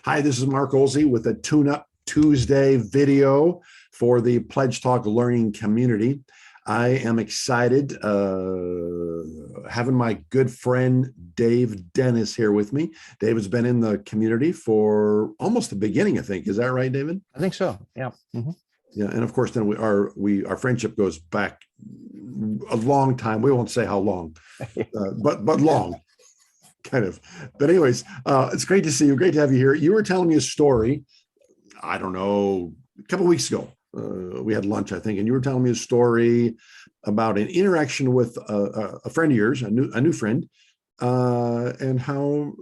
Hi, this is Mark Oelze with a Tune-Up Tuesday video for the Pledge Talk learning community. I am excited having my good friend Dave Dennis here with me. David's been in the community for almost the beginning, I think. Is that right, David? I think so. Yeah. Mm-hmm. Yeah, and of course, then our friendship goes back a long time. We won't say how long, but long. Kind of. But anyways, it's great to see you. Great to have you here. You were telling me a story, I don't know, a couple of weeks ago. We had lunch, I think, and you were telling me a story about an interaction with a friend of yours, a new friend, and how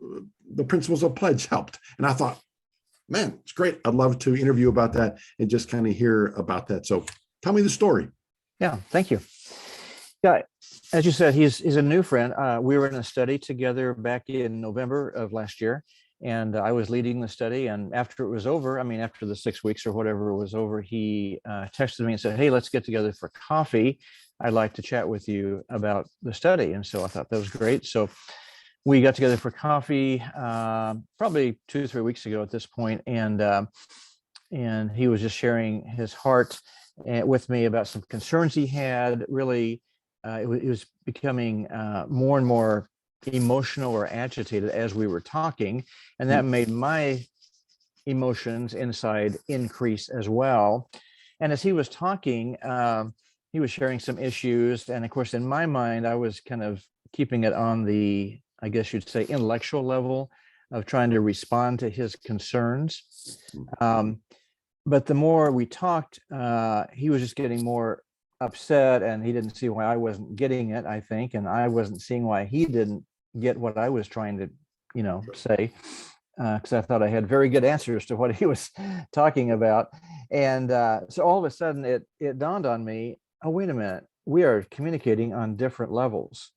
the principles of pledge helped. And I thought, man, it's great. I'd love to interview about that and just kind of hear about that. So tell me the story. Yeah, thank you. Yeah, as you said, he's a new friend. We were in a study together back in November of last year, and I was leading the study. And after it was over, after the 6 weeks or whatever was over, he texted me and said, "Hey, let's get together for coffee. I'd like to chat with you about the study." And so I thought that was great. So we got together for coffee probably 2 or 3 weeks ago at this point, and he was just sharing his heart with me about some concerns he had. Really, it was becoming more and more emotional or agitated as we were talking, and that made my emotions inside increase as well. And as he was talking, he was sharing some issues, and of course, in my mind, I was kind of keeping it on the, I guess you'd say, intellectual level of trying to respond to his concerns. But the more we talked, he was just getting more upset, and he didn't see why I wasn't getting it, I think, and I wasn't seeing why he didn't get what I was trying to, say, because I thought I had very good answers to what he was talking about. And so all of a sudden it dawned on me, oh, wait a minute, we are communicating on different levels.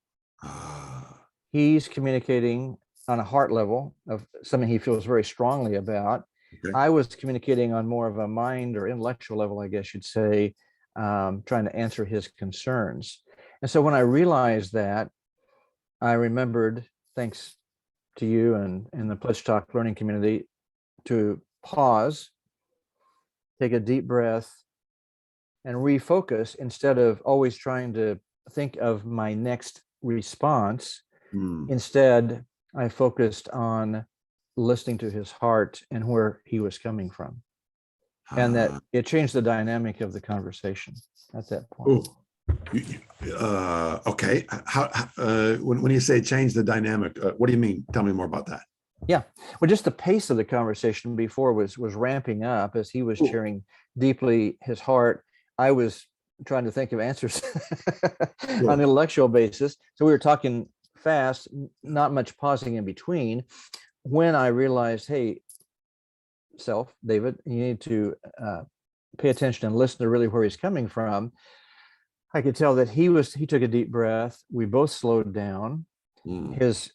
He's communicating on a heart level of something he feels very strongly about. Okay. I was communicating on more of a mind or intellectual level, I guess you'd say, trying to answer his concerns. And so when I realized that, I remembered, thanks to you and the Pledge Talk learning community, to pause, take a deep breath, and refocus instead of always trying to think of my next response. Instead, I focused on listening to his heart and where he was coming from. And that it changed the dynamic of the conversation at that point. Okay. When you say change the dynamic, what do you mean? Tell me more about that. Yeah. Well, just the pace of the conversation before was ramping up as he was sharing deeply his heart. I was trying to think of answers on an intellectual basis. So we were talking fast, not much pausing in between. When I realized, hey, David, you need to pay attention and listen to really where he's coming from, I could tell that he took a deep breath. We both slowed down. His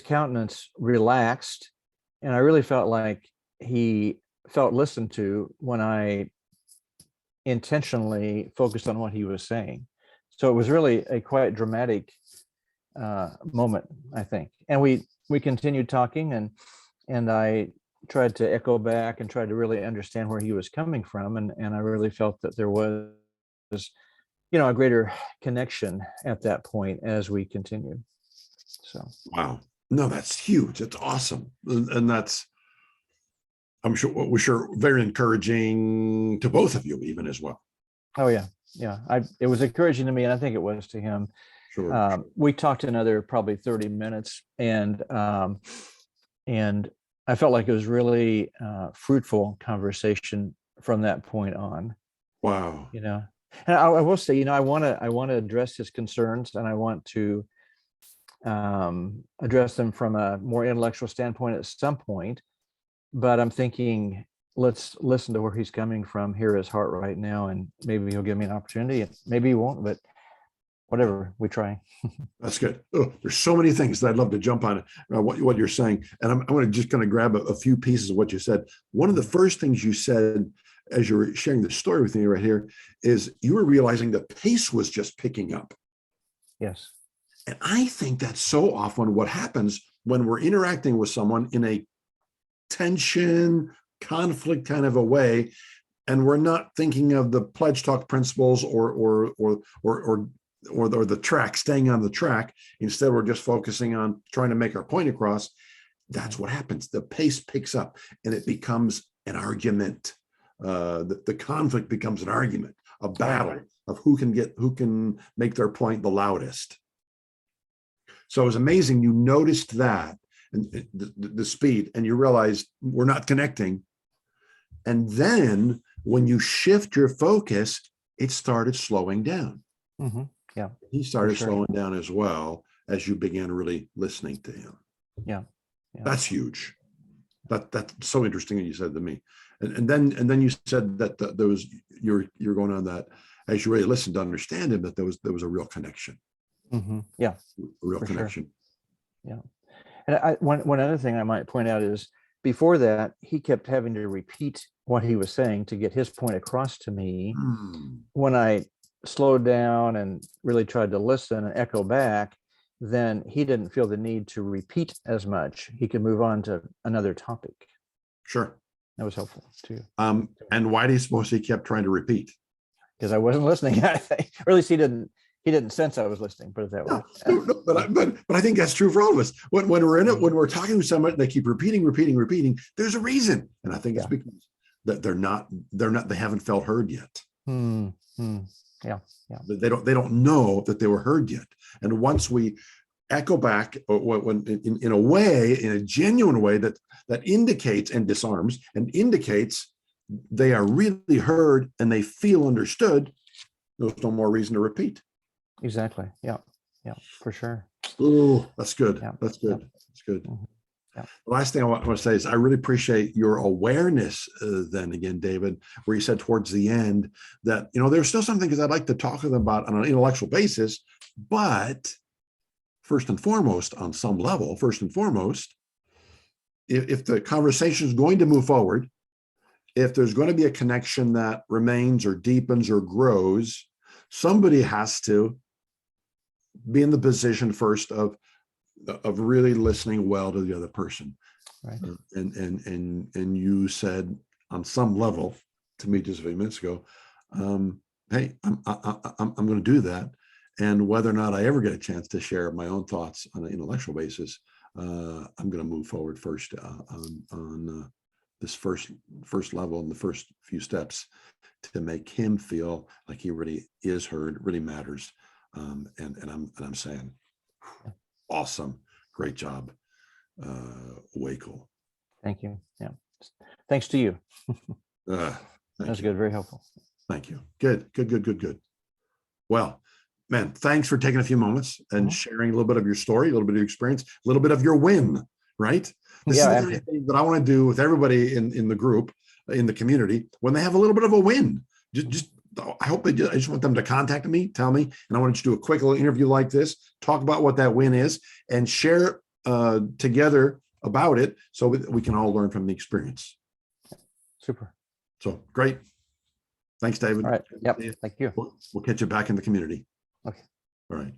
countenance relaxed, and I really felt like he felt listened to when I intentionally focused on what he was saying. So it was really a quite dramatic moment, I think. And we continued talking, and I tried to echo back and tried to really understand where he was coming from, and I really felt that there was a greater connection at that point as we continued. So wow, no, that's huge. That's awesome, and that's, I'm sure very encouraging to both of you, even as well. Oh yeah. It was encouraging to me, and I think it was to him. Sure. We talked another probably 30 minutes, and I felt like it was really fruitful conversation from that point on. Wow. And I will say, I want to address his concerns, and I want to address them from a more intellectual standpoint at some point. But I'm thinking, let's listen to where he's coming from, hear his heart right now, and maybe he'll give me an opportunity, and maybe he won't, but whatever, we try. That's good. There's so many things that I'd love to jump on what you're saying, and I'm going to just kind of grab a few pieces of what you said. One of the first things you said as you were sharing the story with me right here is you were realizing the pace was just picking up. Yes. And I think that's so often what happens when we're interacting with someone in a tension, conflict kind of a way, and we're not thinking of the pledge talk principles or the track, staying on the track. Instead, we're just focusing on trying to make our point across. That's what happens. The pace picks up and it becomes an argument. The conflict becomes an argument, a battle of who can make their point the loudest. So it was amazing. You noticed that and the speed, and you realized we're not connecting. And then when you shift your focus, it started slowing down. Mm-hmm. Yeah. He started slowing down as well as you began really listening to him. Yeah. That's huge. That's so interesting that you said to me. And then you said that there was you're going on that as you really listened to understand him, that there was a real connection. Mm-hmm. Yeah. A real connection. Sure. Yeah. And one other thing I might point out is before that, he kept having to repeat what he was saying to get his point across to me. When I slowed down and really tried to listen and echo back, then he didn't feel the need to repeat as much. He could move on to another topic. Sure. That was helpful too. And why do you suppose he kept trying to repeat? Because I wasn't listening. I think, or at least he didn't sense I was listening. Put it that way. No, but I think that's true for all of us. When we're in it, when we're talking to someone, they keep repeating. There's a reason, and I think it's because that they haven't felt heard yet. Yeah. They don't know that they were heard yet. And once we echo back, when in a way, in a genuine way that indicates and disarms and indicates they are really heard and they feel understood, there's no more reason to repeat. Exactly. Yeah, for sure. Oh, that's good. Yeah. That's good. Yeah. That's good. Mm-hmm. Yeah. The last thing I want to say is I really appreciate your awareness then again, David, where you said towards the end that, there's still some things I'd like to talk to them about on an intellectual basis, but first and foremost, on some level, if the conversation is going to move forward, if there's going to be a connection that remains or deepens or grows, somebody has to be in the position first of really listening well to the other person. Right. And you said on some level to me just a few minutes ago, hey, I'm going to do that. And whether or not I ever get a chance to share my own thoughts on an intellectual basis, I'm going to move forward first on this first level and the first few steps to make him feel like he really is heard, really matters. And I'm saying, awesome, great job, way cool. Thank you. Yeah, thanks to you. That's good. Very helpful. Thank you. Good. Well, man, thanks for taking a few moments and sharing a little bit of your story, a little bit of your experience, a little bit of your win, right? This is the kind of thing that I want to do with everybody in the group, in the community, when they have a little bit of a win. I hope I just want them to contact me, tell me, and I want to do a quick little interview like this, talk about what that win is, and share together about it so we can all learn from the experience. Super. So great. Thanks, David. All right. Yep. Thank you. We'll catch you back in the community. Okay. All right.